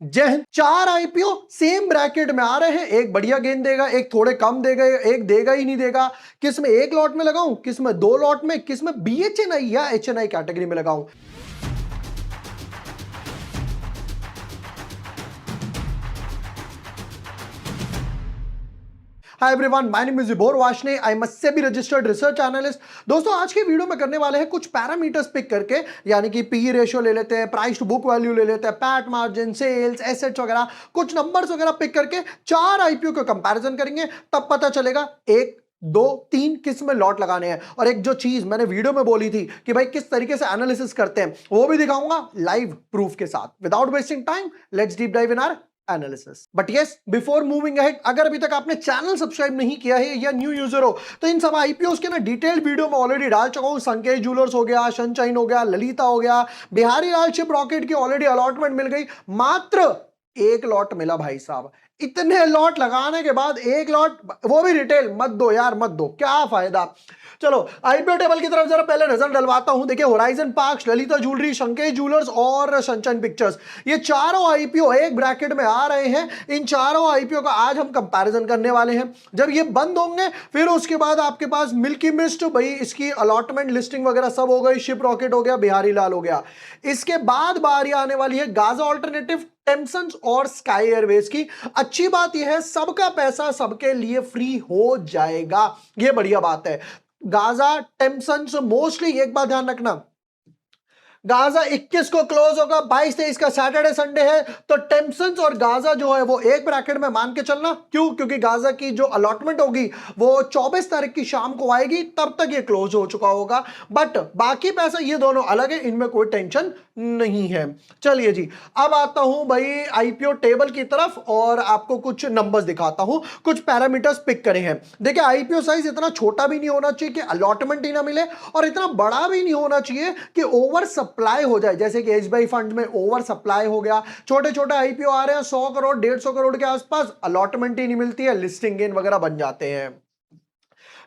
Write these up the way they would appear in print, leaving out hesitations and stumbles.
जय Hind. 4 IPO same bracket में आ रहे हैं, एक बढ़िया गेंद देगा, एक थोड़े कम देगा, एक देगा ही नहीं देगा। किस में एक लॉट में लगाऊं, किस में 2 लॉट में, किस में बीएचएनआई या एचएनआई कैटेगरी में लगाऊं। Hi everyone, my name is Vibhor Varshney, I am a SEBI registered research analyst. दोस्तों, आज की वीडियो में करने वाले हैं कुछ पैरामीटर्स पिक करके, यानी कि पी रेशियो ले लेते हैं, प्राइस टू बुक वैल्यू ले लेते हैं, पैट मार्जिन, सेल्स, एसेट्स वगैरह, कुछ नंबर्स वगैरह पिक करके 4 आईपीओ का कंपैरिजन करेंगे। तब पता चलेगा 1 2 3 किस में लॉट लगाने हैं। और एक जो चीज मैंने वीडियो में बोली थी कि भाई किस तरीके से एनालिसिस करते हैं, वो भी दिखाऊंगा लाइव प्रूफ के साथ। Without wasting time, let's deep dive in our analysis. But yes, before moving ahead, अगर अभी तक आपने चैनल सब्सक्राइब नहीं किया है या न्यू यूजर हो, तो इन सब आईपीओ के ना डिटेल्ड वीडियो में ऑलरेडी डाल चुका हूं। संकेश ज्वेलर्स हो गया, सनशाइन हो गया, ललिता हो गया, बिहारी लाल शिप रॉकेट की ऑलरेडी अलॉटमेंट मिल गई। मात्र 1 लॉट मिला भाई साहब। इतने लॉट लगाने के बाद 1 लॉट, वो भी रिटेल, मत दो यार, मत दो, क्या फायदा। चलो आईपीओ टेबल की तरफ जरा पहले नजर डलवाता हूं। देखिए, horizon parks, Lalita jewellery, Sankesh jewellers और सनशाइन पिक्चर्स, ये चारों आईपीओ एक ब्रैकेट में आ रहे हैं। इन चारों आईपीओ का आज हम कंपैरिजन करने वाले हैं। जब ये बंद होंगे, फिर उसके बाद आपके पास मिल्की मिस्ट, भाई इसकी अलॉटमेंट लिस्टिंग वगैरह सब हो गई, शिप रॉकेट हो गया, बिहारी लाल हो गया। इसके बाद बारी आने वाली है गाजा ऑल्टरनेटिव, टेम्सन्स और स्काई एयरवेज की। अच्छी बात यह है, सबका पैसा सबके लिए फ्री हो जाएगा, यह बढ़िया बात है। गाजा, टेम्सन्स, मोस्टली एक बात ध्यान रखना, गाजा 21 को क्लोज होगा, 22-23 का सैटरडे संडे है, तो टेम्सन्स और गाजा जो है वो एक ब्रैकेट में मान के चलना। क्यों? क्योंकि गाजा की जो अलॉटमेंट होगी वो 24 तारीख की शाम को आएगी, तब तक ये क्लोज हो चुका होगा। बट बाकी पैसा ये दोनों अलग है, इनमें कोई टेंशन नहीं है। चलिए जी, अब आता हूं भाई आईपीओ टेबल की तरफ और आपको कुछ नंबर्स दिखाता हूं, कुछ पैरामीटर्स पिक करे हैं। देखिए, आईपीओ साइज इतना छोटा भी नहीं होना चाहिए कि अलॉटमेंट ही ना मिले, और इतना बड़ा भी नहीं होना चाहिए कि ओवर सप्लाई हो जाए, जैसे कि एसबीआई फंड में ओवर सप्लाई हो गया। छोटे छोटे आईपीओ आ रहे हैं 100 करोड़ 150 करोड़ के आसपास, अलॉटमेंट ही नहीं मिलती है, लिस्टिंग गेन वगैरह बन जाते हैं।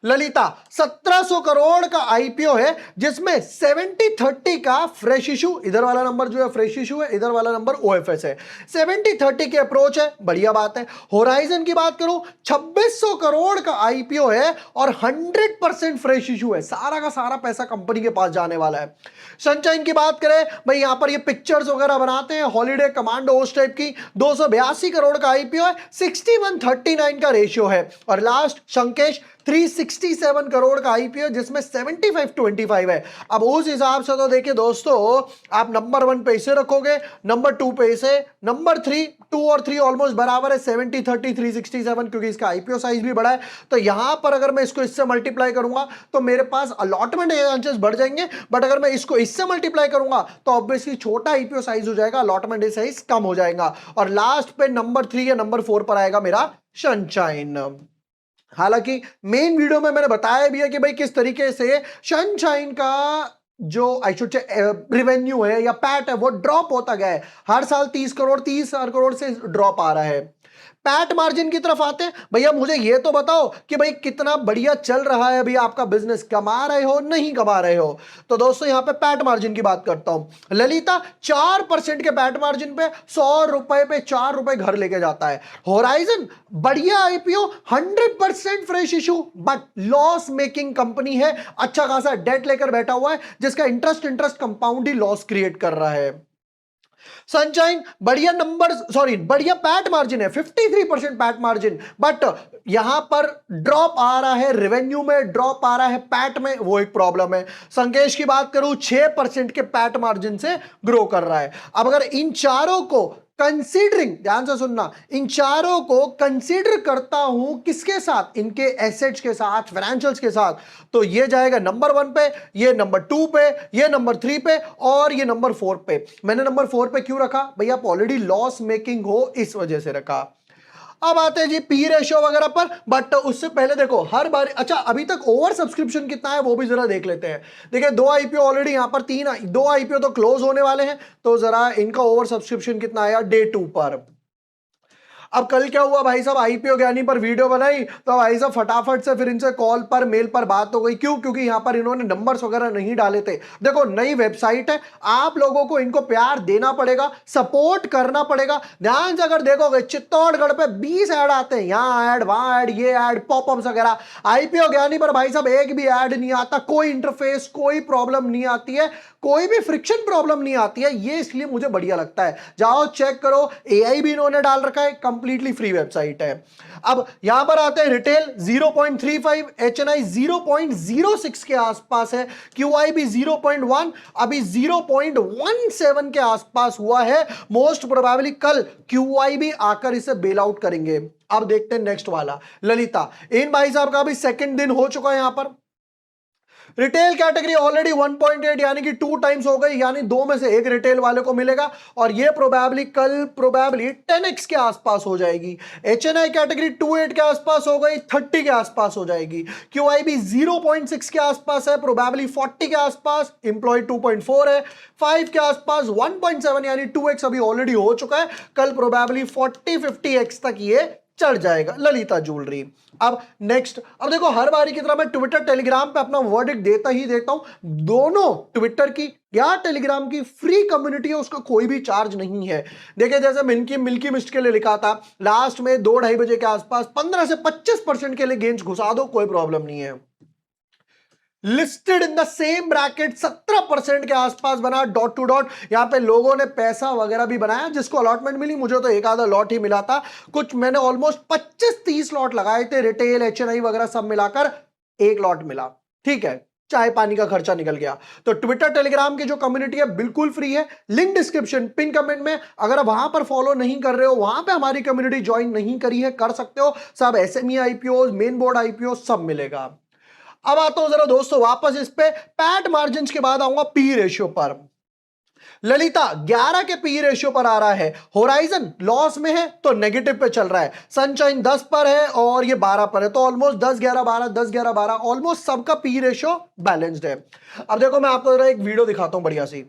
ललिता 1700 करोड़ का आईपीओ है, जिसमें 70-30 का फ्रेश इशू, इधर वाला नंबर जो है फ्रेश इशू है, इधर वाला नंबर ओएफएस है। 70-30 के अप्रोच है, बढ़िया बात है। होराइजन की बात करूं, 2600 करोड़ का आईपीओ है और 100% फ्रेश इशू है, सारा का सारा पैसा कंपनी के पास जाने वाला है। सनशाइन की बात करें भाई, यहां पर ये पिक्चर्स वगैरह बनाते हैं, हॉलीडे कमांडो उस टाइप की, 282 करोड़ का आईपीओ है, 61-39 का रेशियो है। और लास्ट संकेश 367 करोड़ का आईपीओ, जिसमें 75-25 है। अब उस हिसाब से तो देखिए दोस्तों, आप नंबर 1 पे इसे रखोगे, नंबर 2 पे इसे, नंबर 3, 2 और 3 ऑलमोस्ट बराबर है, 70-30 367, क्योंकि इसका आईपीओ साइज भी बड़ा है। तो यहां पर अगर मैं इसको इससे मल्टीप्लाई करूंगा तो मेरे पास अलॉटमेंट चांसेस बढ़ जाएंगे, बट अगर मैं इसको इससे मल्टीप्लाई करूंगा तो ऑब्वियसली छोटा आईपीओ साइज हो जाएगा, अलॉटमेंट साइज कम हो जाएगा, और लास्ट पे नंबर 3 या नंबर 4 पर आएगा मेरा सनशाइन। हालांकि मेन वीडियो में मैंने बताया भी है कि भाई किस तरीके से सनशाइन का जो आई शुड से रेवेन्यू है या पैट है वो ड्रॉप होता गया है। हर साल 30 करोड़ से ड्रॉप आ रहा है। पैट मार्जिन की तरफ आते हैं। भैया मुझे ये तो बताओ कि भाई कितना बढ़िया चल रहा है भैया आपका बिजनेस, कमा रहे हो नहीं कमा रहे हो। तो दोस्तों यहां पे पैट मार्जिन की बात करता हूं। ललिता 4% के पैट मार्जिन पे 100 रुपए पे 4 रुपए घर लेके जाता है। होराइजन बढ़िया IPO, 100% fresh issue, but loss making company है, अच्छा खासा डेट लेकर बैठा हुआ है, जिसका इंटरेस्ट कंपाउंड ही लॉस क्रिएट कर रहा है। सनशाइन बढ़िया नंबर, सॉरी बढ़िया पैट मार्जिन है, 53% पैट मार्जिन, बट यहां पर ड्रॉप आ रहा है, रेवेन्यू में ड्रॉप आ रहा है, पैट में, वो एक प्रॉब्लम है। संकेश की बात करूं, 6% के पैट मार्जिन से ग्रो कर रहा है। अब अगर इन चारों को कंसीडरिंग, ध्यान से सुनना, इन चारों को कंसीडर करता हूं किसके साथ, इनके एसेट्स के साथ, फाइनेंशियल्स के साथ, तो ये जाएगा नंबर 1 पे, ये नंबर 2 पे, ये नंबर 3 पे और ये नंबर 4 पे। मैंने नंबर 4 पे क्यों रखा भैया? आप ऑलरेडी लॉस मेकिंग हो, इस वजह से रखा। अब आते हैं जी पी रेशियो वगैरह पर, बट उससे पहले देखो हर बार, अच्छा अभी तक ओवर सब्सक्रिप्शन कितना है वो भी जरा देख लेते हैं। देखिए 2 आईपीओ ऑलरेडी यहां पर, 2 आईपीओ तो क्लोज होने वाले हैं, तो जरा इनका ओवर सब्सक्रिप्शन कितना आया डे 2 पर। अब कल क्या हुआ भाई साहब, आईपीओ ज्ञानी पर वीडियो बनाई तो भाई साहब फटाफट से फिर इनसे कॉल पर मेल पर बात हो गई। क्यों? क्योंकि यहां पर इन्होंने नंबर्स वगैरह नहीं डाले थे। देखो नई वेबसाइट है, आप लोगों को इनको प्यार देना पड़ेगा, सपोर्ट करना पड़ेगा। ध्यान से अगर देखोगे चित्तौड़गढ़ पे 20 ऐड आते हैं, यहां ऐड वहां ऐड ये ऐड पॉपअप्स वगैरह। आईपीओ ज्ञानी पर भाई साहब एक भी ऐड नहीं आता, कोई इंटरफेस कोई प्रॉब्लम नहीं आती है, कोई भी फ्रिक्शन प्रॉब्लम नहीं आती है। ये इसलिए मुझे बढ़िया लगता है। जाओ चेक करो, एआई भी इन्होंने डाल रखा है, कंप्लीटली फ्री वेबसाइट है। अब यहां पर आते हैं रिटेल 0.35, एचएनआई 0.06 के आसपास है, क्यूआईबी 0.1, अभी 0.17 के आसपास हुआ है। मोस्ट प्रोबेबली कल क्यूआईबी आकर इसे बेल आउट करेंगे। अब देखते हैं नेक्स्ट वाला ललिता। इन भाई साहब का भी सेकंड दिन हो चुका है। यहां पर रिटेल कैटेगरी ऑलरेडी 1.8 यानी कि 2 टाइम्स हो गई, यानी दो में से एक रिटेल वाले को मिलेगा और ये प्रोबेबली कल प्रोबेबली 10x के आसपास हो जाएगी। एचएनआई कैटेगरी 28 के आसपास हो गई, 30 के आसपास हो जाएगी। क्यूआईबी 0.6 के आसपास है, प्रोबेबली 40 के आसपास। एम्प्लॉय 2.4 है, 5 के आसपास। 1.7 यानी 2x अभी ऑलरेडी हो चुका है, कल प्रोबेबली 40-50x तक ये चढ़ जाएगा ललिता ज्वेलरी। अब नेक्स्ट, अब देखो हर बारी की तरह मैं ट्विटर टेलीग्राम पे अपना वर्डिक्ट देता ही देता हूं। दोनों ट्विटर की या टेलीग्राम की फ्री कम्युनिटी है, उसका कोई भी चार्ज नहीं है। देखिए जैसे मिल्की मिस्ट के लिए लिखा था लास्ट में 2-2:30 बजे के आसपास 15 से 25% के लिए गेंस घुसा दो, कोई प्रॉब्लम नहीं है। Listed in the same bracket 17% के आसपास बना, डॉट टू डॉट। यहां पे लोगों ने पैसा वगैरह भी बनाया, जिसको अलॉटमेंट मिली, मुझे तो एक आधा लॉट ही मिला था। कुछ मैंने ऑलमोस्ट 25-30 लॉट लगाए थे, रिटेल एचएनआई वगैरह सब मिलाकर एक लॉट मिला। ठीक है, चाय पानी का खर्चा निकल गया। तो ट्विटर टेलीग्राम की जो कम्युनिटी है बिल्कुल फ्री है, लिंक डिस्क्रिप्शन पिन कमेंट में। अगर आप वहां पर फॉलो नहीं कर रहे हो, वहां पे हमारी कम्युनिटी ज्वाइन नहीं करी है, कर सकते हो। सब SME IPO, main board IPO सब मिलेगा। अब आता हूं जरा दोस्तों वापस इस पे पैट मार्जिन के बाद आऊंगा पी रेशियो पर। ललिता 11 के पी रेशियो पर आ रहा है, होराइजन लॉस में है तो नेगेटिव पे चल रहा है, सनशाइन 10 पर है और ये 12 पर है, तो ऑलमोस्ट 10-11-12 10-11-12 ऑलमोस्ट सबका पी रेशियो बैलेंस्ड है। अब देखो मैं आपको जरा एक वीडियो दिखाता हूं बढ़िया सी,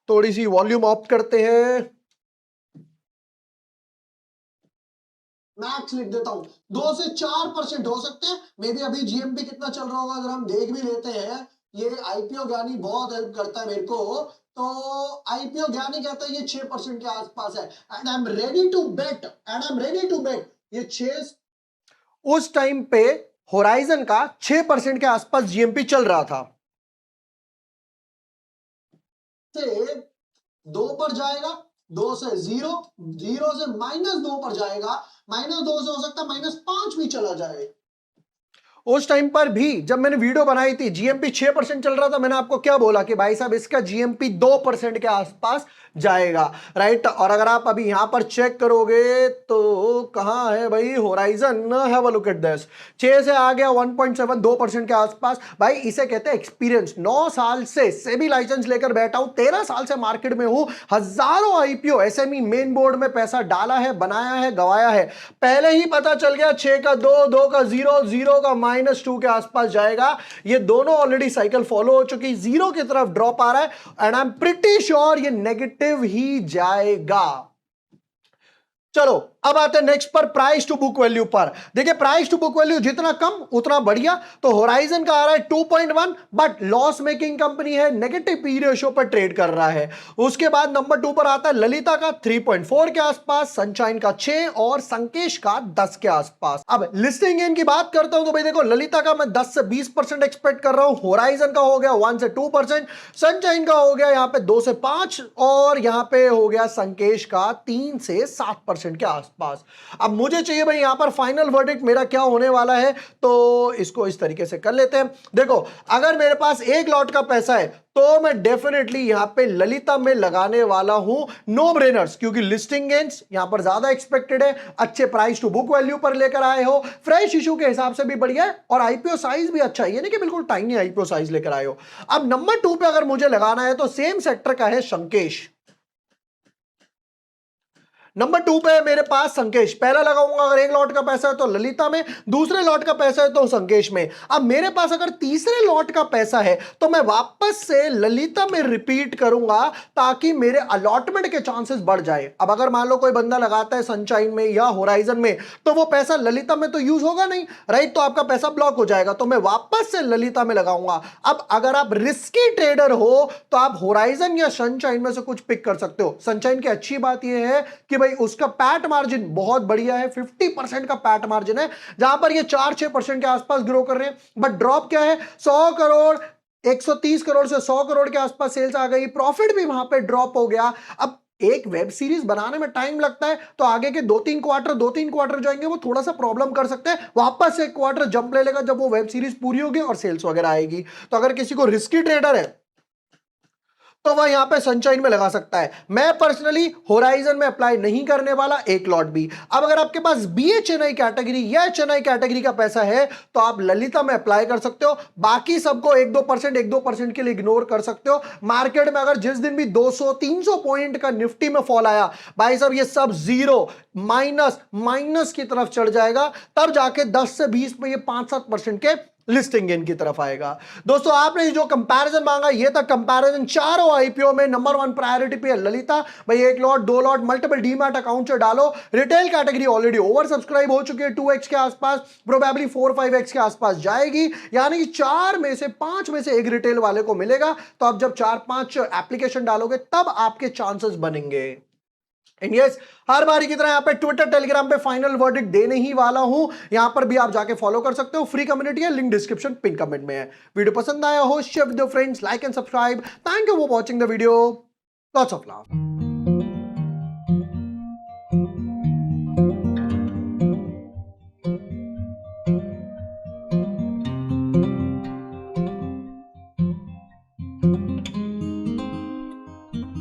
थोड़ी सी वॉल्यूम ऑफ करते हैं, मैक्स लिख देता हूं। 2 से 4% हो सकते हैं, मे बी अभी जीएमपी कितना चल रहा होगा अगर हम देख भी लेते हैं। ये आईपीओ ज्ञानी बहुत हेल्प करता है मेरे को। तो आईपीओ ज्ञानी कहता है ये 6% के आसपास है, and I am ready to bet ये 6 उस टाइम पे होराइजन का 6% के आसपास जीएमपी चल रहा था, से 2 पर जाएगा, 2 से 0, 0 से -2 पर जाएगा, -2 से हो सकता है -5 भी चला जाए। उस टाइम पर भी जब मैंने वीडियो बनाई थी जीएमपी 6% चल रहा था, मैंने आपको क्या बोला कि भाई साहब इसका जीएमपी 2% के आसपास जाएगा, राइट। और अगर आप अभी यहां पर चेक करोगे तो कहां है भाई horizon, have a look at this, 6 से आ गया 1.7, 2% के आसपास। भाई इसे कहते हैं एक्सपीरियंस। 9 साल से सेबी लाइसेंस लेकर बैठा हूं, 13 साल से मार्केट में हूं, हजारों आईपीओ एसएमई मेन बोर्ड में पैसा डाला है, बनाया है, गवाया है। पहले ही पता चल गया 6 का 2, 2 का 0, 0 का -2 के आसपास जाएगा। ये दोनों ऑलरेडी साइकिल फॉलो हो चुकी, 0 की तरफ ड्रॉप आ रहा है, and I am pretty sure ये नेगेटिव ही जाएगा। चलो अब आते हैं नेक्स्ट पर प्राइस टू बुक वैल्यू पर। देखिए प्राइस टू बुक वैल्यू जितना कम उतना बढ़िया। तो होराइजन का आ रहा है 2.1, बट लॉस मेकिंग कंपनी है, नेगेटिव पी रेशियो पर ट्रेड कर रहा है। उसके बाद नंबर 2 पर आता है ललिता का 3.4 के आसपास, सनशाइन का 6 और संकेश का 10 के आसपास। अब लिस्टिंग गेन की बात करता हूं तो भाई देखो ललिता का मैं 10 से 20% एक्सपेक्ट कर रहा हूं, होराइजन का हो गया 1 से 2%, सनशाइन का हो गया यहां पे 2 से 5 और यहां पे हो गया संकेश का 3 से 7% के आसपास। अब मुझे चाहिए भाई यहां पर फाइनल वर्डिक्ट मेरा क्या होने वाला है, तो इसको इस तरीके से कर लेते हैं। देखो अगर मेरे पास एक लॉट का पैसा है तो मैं डेफिनेटली यहां पे ललिता में लगाने वाला हूं, नो ब्रेनर्स, क्योंकि लिस्टिंग गेन्स यहां पर ज्यादा एक्सपेक्टेड है, अच्छे प्राइस टू बुक वैल्यू पर लेकर आए हो, फ्रेश इशू के हिसाब से भी बढ़िया है और आईपीओ साइज भी अच्छा है, यानी कि बिल्कुल टाइनी आईपीओ साइज लेकर आए हो। अब नंबर 2 पे अगर मुझे लगाना है तो सेम सेक्टर का है संकेश। नंबर 2 पे है मेरे पास संकेश। पहला लगाऊंगा अगर एक लॉट का पैसा है तो ललिता में, दूसरे लॉट का पैसा है तो संकेश में। अब मेरे पास अगर तीसरे लॉट का पैसा है तो मैं वापस से ललिता में रिपीट करूंगा ताकि मेरे अलॉटमेंट के चांसेस बढ़ जाए। अब अगर मान लो कोई बंदा लगाता है सनशाइन में या होराइजन में तो वो पैसा ललिता में तो यूज होगा नहीं, राइट? तो आपका पैसा ब्लॉक हो जाएगा, तो मैं वापस से ललिता में लगाऊंगा। अब अगर आप रिस्की ट्रेडर हो तो आप होराइजन या सनशाइन में से कुछ पिक कर सकते हो। सनशाइन की अच्छी बात यह है कि भाई उसका पैट मार्जिन बहुत बढ़िया है, 50% का पैट मार्जिन है, जहां पर ये 4-6% के आसपास ग्रो कर रहे हैं। बट ड्रॉप क्या है, 100 करोड़ 130 करोड़ से 100 करोड़ के आसपास सेल्स आ गई, प्रॉफिट भी वहां पे ड्रॉप हो गया। अब एक वेब सीरीज बनाने में टाइम लगता है, तो आगे के 2-3 क्वार्टर जाएंगे वो थोड़ा सा प्रॉब्लम कर सकते हैं, वापस एक क्वार्टर जंप ले लेगा जब वो वेब सीरीज पूरी होगी और सेल्स वगैरह आएगी। तो अगर किसी को रिस्की ट्रेडर है तो वह यहां पे सनशाइन में लगा सकता है। मैं पर्सनली होराइजन में अप्लाई नहीं करने वाला एक लॉट भी। अब अगर आपके पास बीए चेन्नई कैटेगरी या चेन्नई कैटेगरी का पैसा है तो आप ललिता में अप्लाई कर सकते हो। बाकी सबको 1-2% के लिए इग्नोर कर सकते हो। मार्केट में अगर जिस दिन भी 200-300 पॉइंट का निफ्टी में फॉल आया, भाई साहब ये सब जीरो माइनस की तरफ चढ़ जाएगा, तब जाके 10 से 20 में ये 5-7% के लिस्टिंग गेन की तरफ आएगा। दोस्तों आपने जो कंपैरिजन मांगा ये था कंपैरिजन चारों आईपीओ में। नंबर 1 प्रायोरिटी पे है ललिता। भाई 1 lot 2 lot multiple demat account से डालो। Retail category already over subscribe हो चुकी है, 2x के आसपास, प्रोबेबली 4-5x के आसपास जाएगी, यानी कि 4 में से 5 में से एक रिटेल वाले को मिलेगा। तो आप जब 4-5 एप्लीकेशन डालोगे तब आपके चांसेस बनेंगे। एंड यस, हर बारी की तरह यहां पे ट्विटर टेलीग्राम पे फाइनल वर्डिक्ट देने ही वाला हूं। यहां पर भी आप जाके फॉलो कर सकते हो, फ्री कम्युनिटी है, लिंक डिस्क्रिप्शन पिन कमेंट में है। वीडियो पसंद आया हो share with your friends, like and subscribe. Thank you for watching the video. Lots of love.